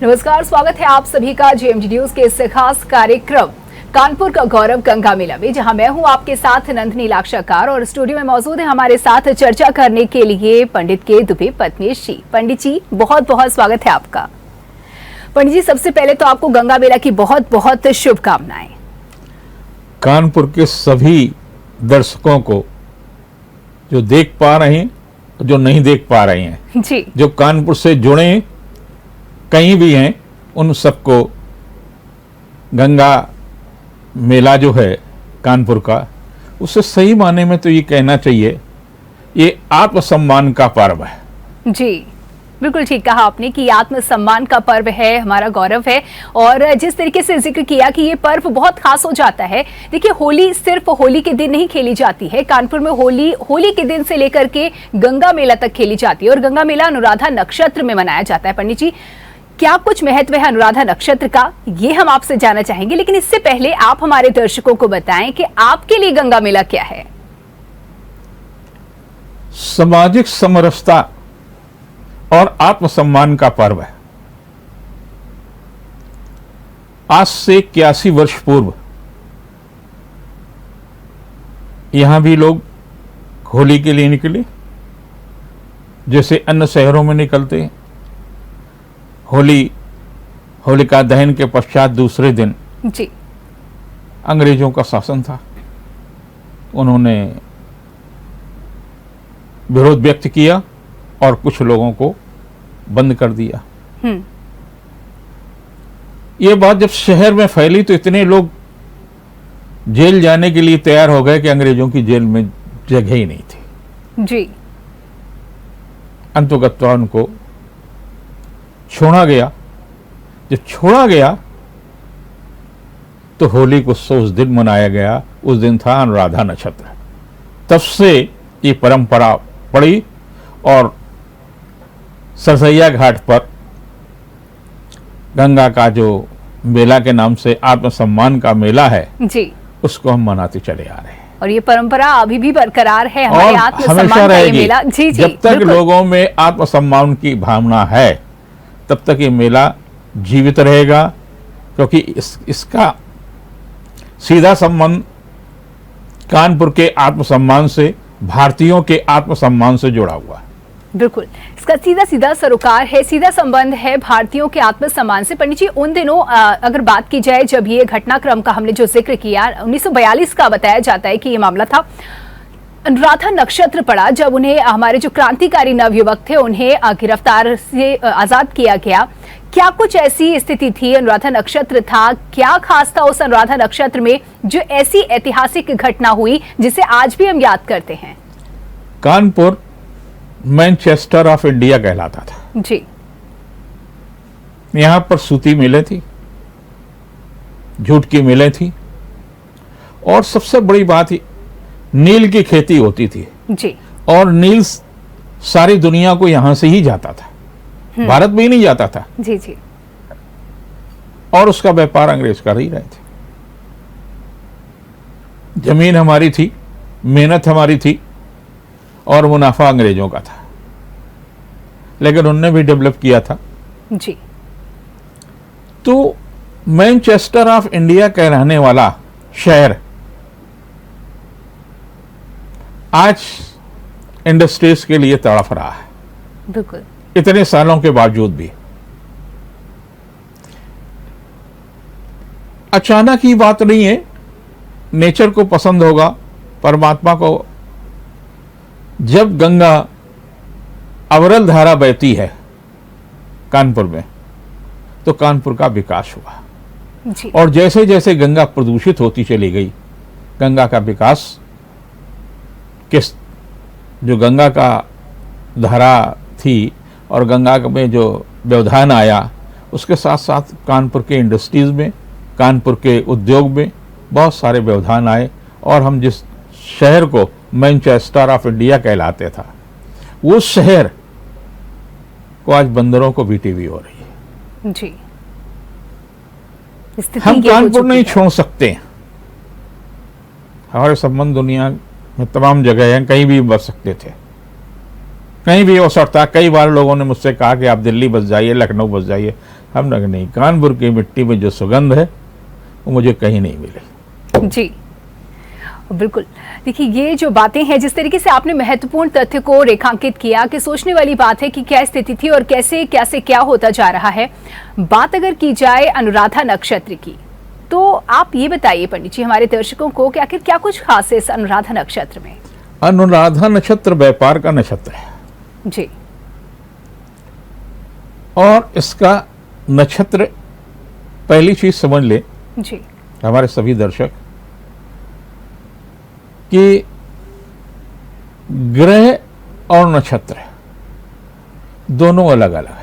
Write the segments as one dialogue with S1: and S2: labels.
S1: नमस्कार, स्वागत है आप सभी का जेएमडी न्यूज के इस खास कार्यक्रम कानपुर का गौरव गंगा मेला में, जहां मैं हूं आपके साथ नंदिनी लाक्षाकार और स्टूडियो में मौजूद है हमारे साथ चर्चा करने के लिए पंडित के दुबे पत्नीश जी। पंडित जी, बहुत बहुत स्वागत है आपका। पंडित जी, सबसे पहले तो आपको गंगा मेला की बहुत बहुत शुभकामनाएं।
S2: कानपुर के सभी दर्शकों को जो देख पा रहे हैं, जो नहीं देख पा रहे हैं
S1: जी,
S2: जो कानपुर से जुड़े कहीं भी हैं, उन सबको गंगा मेला जो है कानपुर का, उससे सही माने में तो ये कहना चाहिए ये आत्मसम्मान का पर्व है।
S1: जी, बिल्कुल ठीक कहा आपने कि आत्मसम्मान का पर्व है, हमारा गौरव है। और जिस तरीके से जिक्र किया कि ये पर्व बहुत खास हो जाता है। देखिए, होली सिर्फ होली के दिन नहीं खेली जाती है। कानपुर में होली के दिन से लेकर के गंगा मेला तक खेली जाती है और गंगा मेला अनुराधा नक्षत्र में मनाया जाता है। पंडित जी, क्या कुछ महत्व है अनुराधा नक्षत्र का, ये हम आपसे जानना चाहेंगे, लेकिन इससे पहले आप हमारे दर्शकों को बताएं कि आपके लिए गंगा मेला क्या है।
S2: सामाजिक समरसता और आत्मसम्मान का पर्व है। आज से 81 वर्ष पूर्व यहां भी लोग होली के लिए निकले, जैसे अन्य शहरों में निकलते हैं। होलिका दहन के पश्चात दूसरे दिन
S1: जी,
S2: अंग्रेजों का शासन था। उन्होंने विरोध व्यक्त किया और कुछ लोगों को बंद कर दिया। ये बात जब शहर में फैली तो इतने लोग जेल जाने के लिए तैयार हो गए कि अंग्रेजों की जेल में जगह ही नहीं थी
S1: जी।
S2: अंततः उनको छोड़ा गया। जब छोड़ा गया तो होली को उस दिन मनाया गया। उस दिन था अनुराधा नक्षत्र। तब से ये परंपरा पड़ी और सरसैया घाट पर गंगा का जो मेला के नाम से आत्मसम्मान का मेला है जी, उसको हम मनाते चले आ रहे हैं
S1: और ये परंपरा अभी भी बरकरार है। हमारे आत्मसम्मान
S2: हमेशा
S1: का ये
S2: रहेगी।
S1: मेला जी,
S2: जब तक लोगों में आत्मसम्मान की भावना है तब तक ये मेला जीवित रहेगा, क्योंकि इसका सीधा संबंध कानपुर के आत्मसम्मान से, भारतीयों के आत्मसम्मान से जुड़ा हुआ है।
S1: बिल्कुल, इसका सीधा सरोकार है, सीधा संबंध है भारतीयों के आत्मसम्मान से। पंडित जी, उन दिनों अगर बात की जाए जब ये घटनाक्रम का हमने जो जिक्र किया, 1942 का बताया जाता है कि ये मामला था। अनुराधा नक्षत्र पड़ा जब उन्हें, हमारे जो क्रांतिकारी नवयुवक थे, उन्हें गिरफ्तार से आजाद किया गया। क्या कुछ ऐसी स्थिति थी, अनुराधा नक्षत्र था, क्या खास था उस अनुराधा नक्षत्र में जो ऐसी ऐतिहासिक घटना हुई जिसे आज भी हम याद करते हैं?
S2: कानपुर मैनचेस्टर ऑफ इंडिया कहलाता था
S1: जी।
S2: यहां पर सूती मिलें थी, जूट की मिलें थी और सबसे बड़ी बात ही नील की खेती होती थी
S1: जी।
S2: और नील सारी दुनिया को यहां से ही जाता था, भारत में ही नहीं जाता था
S1: जी जी।
S2: और उसका व्यापार अंग्रेज कर ही रहे थे। जमीन हमारी थी, मेहनत हमारी थी और मुनाफा अंग्रेजों का था, लेकिन उनने भी डेवलप किया था
S1: जी।
S2: तो मैनचेस्टर ऑफ इंडिया कहलाने वाला शहर आज इंडस्ट्रीज के लिए तड़फ रहा है।
S1: बिल्कुल,
S2: इतने सालों के बावजूद भी। अचानक ही बात नहीं है, नेचर को पसंद होगा, परमात्मा को। जब गंगा अविरल धारा बहती है कानपुर में, तो कानपुर का विकास हुआ
S1: जी।
S2: और जैसे जैसे गंगा प्रदूषित होती चली गई, गंगा का विकास किस जो गंगा का धारा थी और गंगा में जो व्यवधान आया, उसके साथ साथ कानपुर के इंडस्ट्रीज में, कानपुर के उद्योग में बहुत सारे व्यवधान आए और हम जिस शहर को मैनचेस्टर ऑफ इंडिया कहलाते था, वो शहर को आज बंदरों को बीटीवी हो रही है
S1: जी।
S2: हम कानपुर नहीं छोड़ सकते। हमारे संबंध दुनिया में तमाम जगह हैं, कहीं भी बच सकते थे, कहीं भी हो सकता है। कई बार लोगों ने मुझसे कहा कि आप दिल्ली बस जाइए, लखनऊ बस जाइए। हम लोग नहीं, कानपुर की मिट्टी में जो सुगंध है वो मुझे कहीं नहीं मिली।
S1: जी बिल्कुल। देखिए, ये जो बातें हैं, जिस तरीके से आपने महत्वपूर्ण तथ्य को रेखांकित किया कि सोचने वाली बात है कि क्या स्थिति थी और कैसे कैसे क्या होता जा रहा है। बात अगर की जाए अनुराधा नक्षत्र की, तो आप ये बताइए पंडित जी हमारे दर्शकों को कि आखिर क्या कुछ खास है इस अनुराधा नक्षत्र में।
S2: अनुराधा नक्षत्र व्यापार का नक्षत्र है
S1: जी।
S2: और इसका नक्षत्र, पहली चीज समझ ले
S1: जी।
S2: हमारे सभी दर्शक कि ग्रह और नक्षत्र दोनों अलग अलग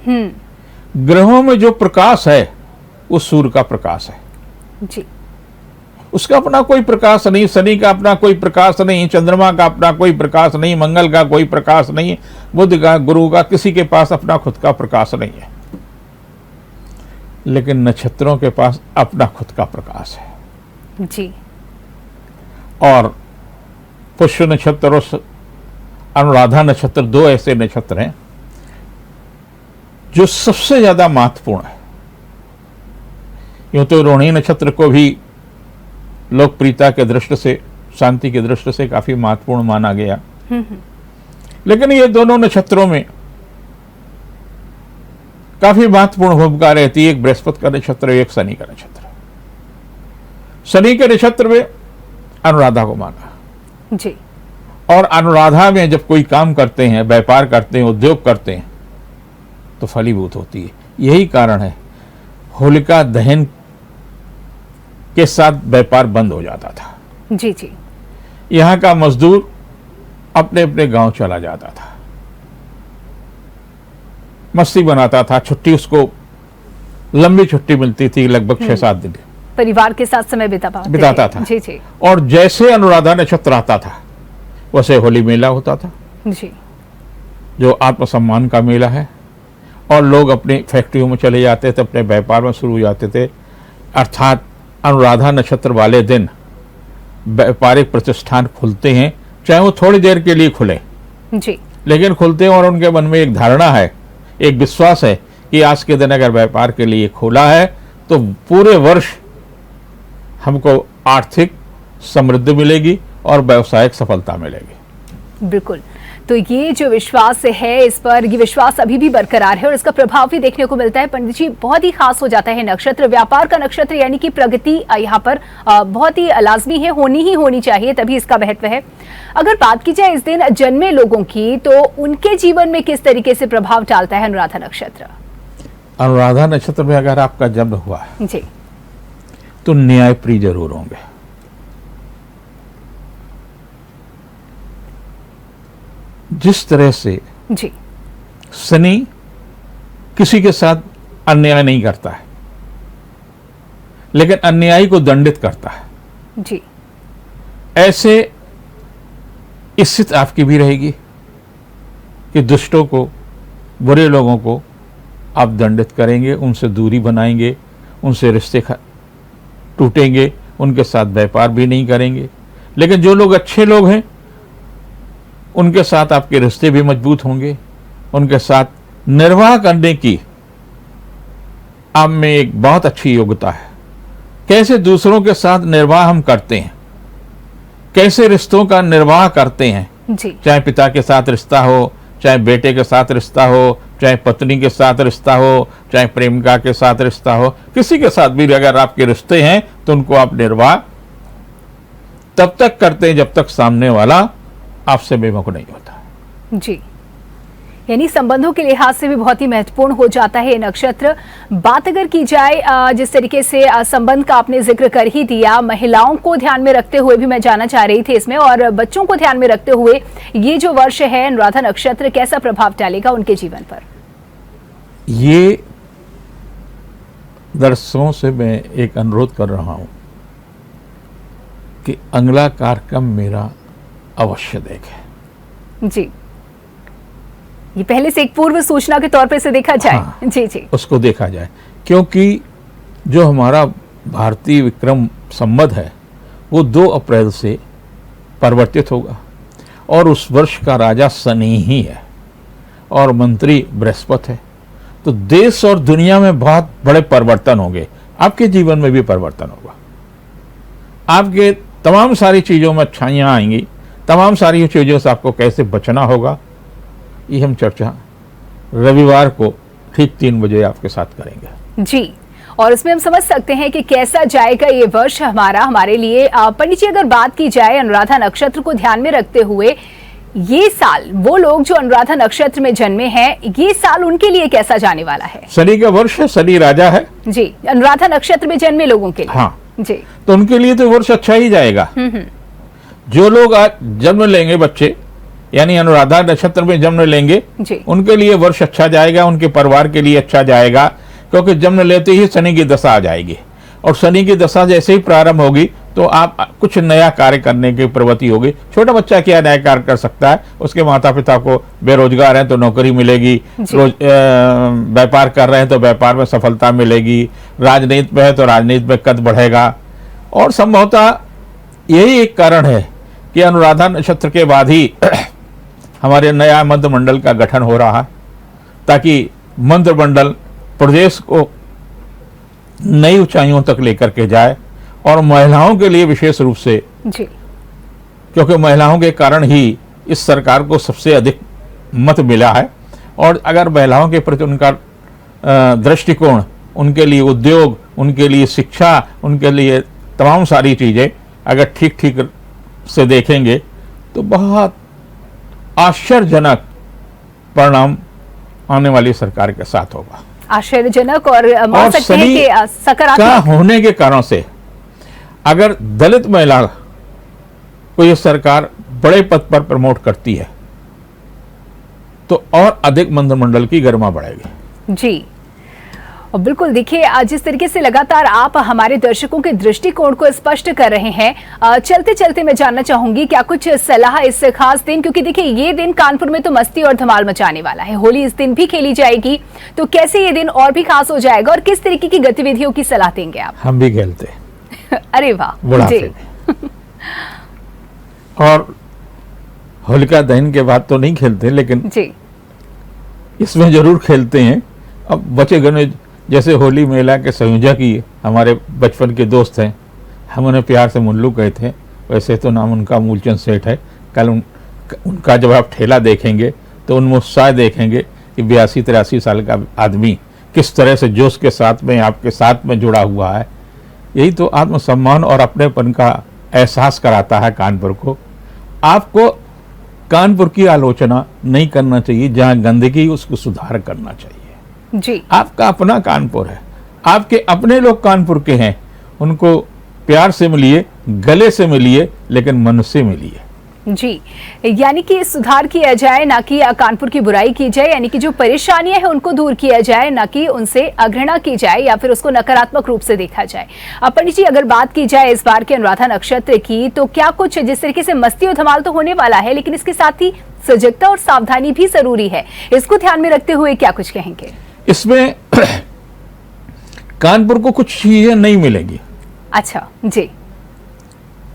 S2: है। ग्रहों में जो प्रकाश है वो सूर्य का प्रकाश है
S1: जी।
S2: उसका अपना कोई प्रकाश नहीं, शनि का अपना कोई प्रकाश नहीं, चंद्रमा का अपना कोई प्रकाश नहीं, मंगल का कोई प्रकाश नहीं, बुध का, गुरु का, किसी के पास अपना खुद का प्रकाश नहीं है। लेकिन नक्षत्रों के पास अपना खुद का प्रकाश है
S1: जी।
S2: और पुष्य नक्षत्र और अनुराधा नक्षत्र दो ऐसे नक्षत्र हैं जो सबसे ज्यादा महत्वपूर्ण है। यूं तो रोहिणी नक्षत्र को भी लोकप्रियता के दृष्टि से, शांति की दृष्टि से काफी महत्वपूर्ण माना गया, लेकिन ये दोनों नक्षत्रों में काफी महत्वपूर्ण भूमिका रहती है। एक बृहस्पति का नक्षत्र, एक शनि का नक्षत्र। शनि के नक्षत्र में अनुराधा को माना
S1: जी।
S2: और अनुराधा में जब कोई काम करते हैं, व्यापार करते हैं, उद्योग करते हैं तो फलीभूत होती है। यही कारण है होलिका दहन के साथ व्यापार बंद हो जाता था।
S1: जी जी।
S2: यहाँ का मजदूर अपने अपने गांव चला जाता था, मस्ती बनाता था। छुट्टी उसको लंबी छुट्टी मिलती थी, लगभग 6-7 दिन,
S1: परिवार के साथ समय
S2: बिताता था।
S1: जी जी।
S2: और जैसे अनुराधा नक्षत्र आता था वैसे होली मेला होता था
S1: जी।
S2: जो आत्मसम्मान का मेला है, और लोग अपनी फैक्ट्रियों में चले जाते थे, अपने व्यापार में शुरू हो जाते थे। अर्थात अनुराधा नक्षत्र वाले दिन व्यापारिक प्रतिष्ठान खुलते हैं, चाहे वो थोड़ी देर के लिए खुले
S1: जी,
S2: लेकिन खुलते हैं। और उनके मन में एक धारणा है, एक विश्वास है कि आज के दिन अगर व्यापार के लिए खुला है तो पूरे वर्ष हमको आर्थिक समृद्धि मिलेगी और व्यावसायिक सफलता मिलेगी।
S1: बिल्कुल। तो ये जो विश्वास है, इस पर ये विश्वास अभी भी बरकरार है और इसका प्रभाव भी देखने को मिलता है। पंडित जी, बहुत ही खास हो जाता है नक्षत्र, व्यापार का नक्षत्र, यानी कि प्रगति यहाँ पर बहुत ही लाजमी है, होनी ही होनी चाहिए, तभी इसका महत्व है। अगर बात की जाए इस दिन जन्मे लोगों की, तो उनके जीवन में किस तरीके से प्रभाव डालता है अनुराधा नक्षत्र?
S2: अनुराधा नक्षत्र में अगर आपका जन्म हुआ है
S1: जी,
S2: तो न्यायप्रिय जरूर होंगे। जिस तरह से
S1: जी,
S2: शनि किसी के साथ अन्याय नहीं करता है लेकिन अन्यायी को दंडित करता है,
S1: जी,
S2: ऐसे स्थिति आपकी भी रहेगी कि दुष्टों को, बुरे लोगों को आप दंडित करेंगे, उनसे दूरी बनाएंगे, उनसे रिश्ते टूटेंगे, उनके साथ व्यापार भी नहीं करेंगे। लेकिन जो लोग अच्छे लोग हैं उनके साथ आपके रिश्ते भी मजबूत होंगे, उनके साथ निर्वाह करने की आप में एक बहुत अच्छी योग्यता है। कैसे दूसरों के साथ निर्वाह हम करते हैं, कैसे रिश्तों का निर्वाह करते हैं,
S1: जी,
S2: चाहे पिता के साथ रिश्ता हो, चाहे बेटे के साथ रिश्ता हो, चाहे पत्नी के साथ रिश्ता हो, चाहे प्रेमिका के साथ रिश्ता हो, किसी के साथ भी अगर आपके रिश्ते हैं तो उनको आप निर्वाह तब तक करते हैं जब तक सामने वाला आपसे बेमुख नहीं होता।
S1: जी, यानी संबंधों के लिहाज से भी बहुत ही महत्वपूर्ण हो जाता है ये नक्षत्र। बात अगर की जाए जिस तरीके से संबंध का आपने जिक्र कर ही दिया, महिलाओं को ध्यान में रखते हुए भी मैं जानना चाह रही थी इसमें, और बच्चों को ध्यान में रखते हुए ये जो वर्ष है अनुराधा नक्षत्र कैसा प्रभाव डालेगा उनके जीवन पर?
S2: ये दर्शकों से मैं एक अनुरोध कर रहा हूं कि अगला कार्यक्रम मेरा अवश्य देखें।
S1: जी, ये पहले से एक पूर्व सूचना के तौर पे से देखा जाए।
S2: हाँ,
S1: जी जी,
S2: उसको देखा जाए, क्योंकि जो हमारा भारतीय विक्रम संवत है वो 2 अप्रैल से परिवर्तित होगा और उस वर्ष का राजा शनि ही है और मंत्री बृहस्पति है। तो देश और दुनिया में बहुत बड़े परिवर्तन होंगे, आपके जीवन में भी परिवर्तन होगा, आपके तमाम सारी चीज़ों में अच्छाइयाँ आएंगी, तमाम सारी चीज़ों से आपको कैसे बचना होगा, ये हम चर्चा रविवार को ठीक 3 बजे आपके साथ करेंगे
S1: जी। और उसमें हम समझ सकते हैं कि कैसा जाएगा ये वर्ष हमारे लिए। पंडित जी, अगर बात की जाए अनुराधा नक्षत्र को ध्यान में रखते हुए, ये साल वो लोग जो अनुराधा नक्षत्र में जन्मे हैं, ये साल उनके लिए कैसा जाने वाला है?
S2: शनि का वर्ष है, शनि राजा है
S1: जी, अनुराधा नक्षत्र में जन्मे लोगों के लिए।
S2: हाँ
S1: जी,
S2: तो उनके लिए तो वर्ष अच्छा ही जाएगा। जो लोग आज जन्म लेंगे बच्चे, यानी अनुराधा नक्षत्र में जन्म लेंगे
S1: जी,
S2: उनके लिए वर्ष अच्छा जाएगा, उनके परिवार के लिए अच्छा जाएगा, क्योंकि जन्म लेते ही शनि की दशा आ जाएगी और शनि की दशा जैसे ही प्रारंभ होगी तो आप कुछ नया कार्य करने की प्रवृत्ति होगी। छोटा बच्चा क्या नया कार्य कर सकता है? उसके माता पिता को बेरोजगार हैं तो नौकरी मिलेगी, व्यापार कर रहे हैं तो व्यापार में सफलता मिलेगी, राजनीति में है तो राजनीति में कद बढ़ेगा। और संभवतः यही एक कारण है कि अनुराधा नक्षत्र के बाद ही हमारे नया मंत्रिमंडल का गठन हो रहा है, ताकि मंत्रिमंडल प्रदेश को नई ऊंचाइयों तक लेकर के जाए और महिलाओं के लिए विशेष रूप से
S1: जी,
S2: क्योंकि महिलाओं के कारण ही इस सरकार को सबसे अधिक मत मिला है। और अगर महिलाओं के प्रति उनका दृष्टिकोण, उनके लिए उद्योग, उनके लिए शिक्षा, उनके लिए तमाम सारी चीज़ें अगर ठीक ठीक से देखेंगे तो बहुत आश्चर्यजनक परिणाम आने वाली सरकार के साथ होगा।
S1: आश्चर्यजनक और मान सकते हैं कि
S2: का
S1: सकारात्मक
S2: होने के कारण से अगर दलित महिला को यह सरकार बड़े पद पर प्रमोट करती है तो और अधिक मंत्रिमंडल की गरिमा बढ़ेगी।
S1: जी, और बिल्कुल देखिए, जिस तरीके से लगातार आप हमारे दर्शकों के दृष्टिकोण को स्पष्ट कर रहे हैं, चलते चलते मैं जानना चाहूंगी क्या कुछ सलाह इस खास दिन, क्योंकि देखिए ये दिन कानपुर में तो मस्ती और धमाल मचाने वाला है, होली इस दिन भी खेली जाएगी, तो कैसे ये दिन और भी खास हो जाएगा और किस तरीके की गतिविधियों की सलाह देंगे आप?
S2: हम भी खेलते
S1: अरे वाह जी।
S2: और होलिका दहन के बाद तो नहीं खेलते, लेकिन
S1: जी,
S2: इसमें जरूर खेलते हैं। अब बचे गने जैसे होली मेला के संयोजक ही हमारे बचपन के दोस्त हैं, हम उन्हें प्यार से मुल्लू कहते हैं, वैसे तो नाम उनका मूलचंद सेठ है। कल उनका जब आप ठेला देखेंगे तो उनमें उत्साह देखेंगे कि 82-83 साल का आदमी किस तरह से जोश के साथ में आपके साथ में जुड़ा हुआ है। यही तो आत्मसम्मान और अपनेपन का एहसास कराता है कानपुर को। आपको कानपुर की आलोचना नहीं करना चाहिए, जहाँ गंदगी उसको सुधार करना चाहिए
S1: जी।
S2: आपका अपना कानपुर है, आपके अपने लोग कानपुर के हैं, उनको प्यार से मिलिए, गले से मिलिए, लेकिन मन से मिलिए
S1: जी। यानी कि सुधार किया जाए, ना कि कानपुर की बुराई की जाए, यानी कि जो परेशानियां हैं उनको दूर किया जाए, ना कि उनसे अवहेलना की जाए या फिर उसको नकारात्मक रूप से देखा जाए। पंडित जी, अगर बात की जाए इस बार के अनुराधा नक्षत्र की, तो क्या कुछ जिस तरीके से मस्ती और धमाल तो होने वाला है, लेकिन इसके साथ ही सजगता और सावधानी भी जरूरी है, इसको ध्यान में रखते हुए क्या कुछ कहेंगे?
S2: इसमें कानपुर को कुछ चीजें नहीं मिलेंगी।
S1: अच्छा जी।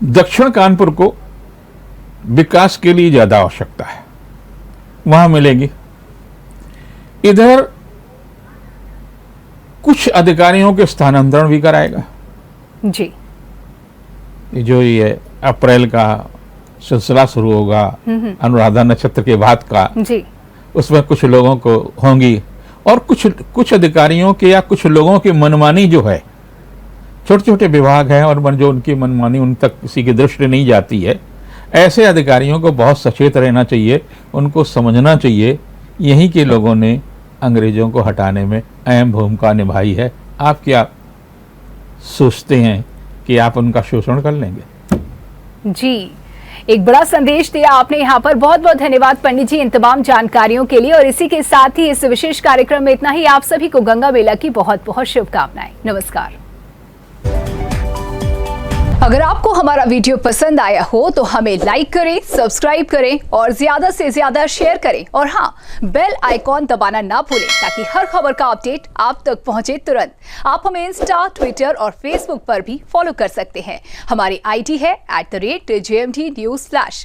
S2: दक्षिण कानपुर को विकास के लिए ज्यादा आवश्यकता है, वहां मिलेगी। इधर कुछ अधिकारियों के स्थानांतरण भी कराएगा
S1: जी।
S2: जो ये अप्रैल का सिलसिला शुरू होगा अनुराधा नक्षत्र के बाद का
S1: जी,
S2: उसमें कुछ लोगों को होंगी और कुछ अधिकारियों के या कुछ लोगों की मनमानी जो है, छोटे छोटे विभाग हैं और जो उनकी मनमानी उन तक किसी की दृष्टि नहीं जाती है, ऐसे अधिकारियों को बहुत सचेत रहना चाहिए, उनको समझना चाहिए यहीं के लोगों ने अंग्रेजों को हटाने में अहम भूमिका निभाई है। आप क्या सोचते हैं कि आप उनका शोषण कर लेंगे?
S1: जी, एक बड़ा संदेश दिया आपने यहाँ पर। बहुत बहुत धन्यवाद पंडित जी इन तमाम जानकारियों के लिए। और इसी के साथ ही इस विशेष कार्यक्रम में इतना ही। आप सभी को गंगा मेला की बहुत बहुत शुभकामनाएं। नमस्कार। अगर आपको हमारा वीडियो पसंद आया हो तो हमें लाइक करें, सब्सक्राइब करें और ज्यादा से ज्यादा शेयर करें। और हाँ, बेल आइकॉन दबाना ना भूलें ताकि हर खबर का अपडेट आप तक पहुंचे तुरंत। आप हमें इंस्टा, ट्विटर और फेसबुक पर भी फॉलो कर सकते हैं। हमारी आईडी है @JMT News Flash।